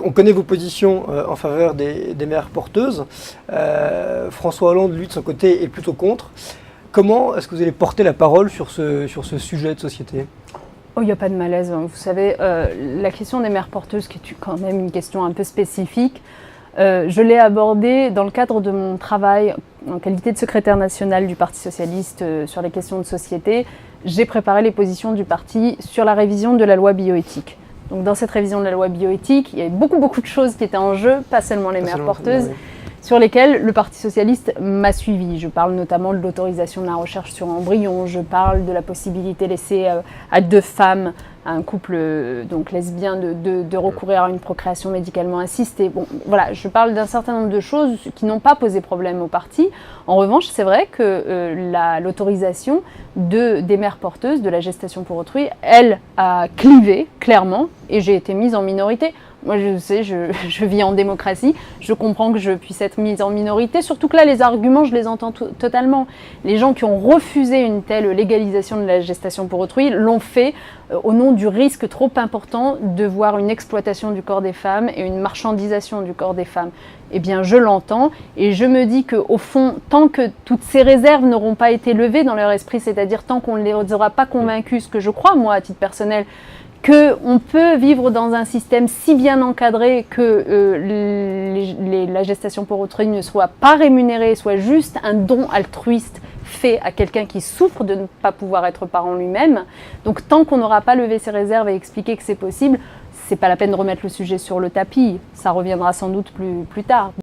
on connaît vos positions en faveur des mères porteuses. François Hollande, lui, de son côté, est plutôt contre. Comment est-ce que vous allez porter la parole sur ce sujet de société ? Oh, il n'y a pas de malaise. Vous savez, la question des mères porteuses, qui est quand même une question un peu spécifique, je l'ai abordée dans le cadre de mon travail en qualité de secrétaire national du Parti socialiste sur les questions de société. J'ai préparé les positions du parti sur la révision de la loi bioéthique. Donc dans cette révision de la loi bioéthique, il y avait beaucoup de choses qui étaient en jeu, pas seulement les mères porteuses, sur lesquelles le Parti socialiste m'a suivi. Je parle notamment de l'autorisation de la recherche sur embryons, je parle de la possibilité laissée à 2 femmes, à un couple donc lesbien, de recourir à une procréation médicalement assistée. Bon, voilà, je parle d'un certain nombre de choses qui n'ont pas posé problème au parti. En revanche, c'est vrai que l'autorisation des mères porteuses, de la gestation pour autrui, elle a clivé, clairement, et j'ai été mise en minorité. Moi, je sais, je vis en démocratie, je comprends que je puisse être mise en minorité, surtout que là, les arguments, je les entends totalement. Les gens qui ont refusé une telle légalisation de la gestation pour autrui l'ont fait au nom du risque trop important de voir une exploitation du corps des femmes et une marchandisation du corps des femmes. Eh bien, je l'entends et je me dis qu'au fond, tant que toutes ces réserves n'auront pas été levées dans leur esprit, c'est-à-dire tant qu'on ne les aura pas convaincus, ce que je crois, moi, à titre personnel, qu'on peut vivre dans un système si bien encadré que la gestation pour autrui ne soit pas rémunérée, soit juste un don altruiste fait à quelqu'un qui souffre de ne pas pouvoir être parent lui-même. Donc tant qu'on n'aura pas levé ces réserves et expliqué que c'est possible, c'est pas la peine de remettre le sujet sur le tapis. Ça reviendra sans doute plus tard.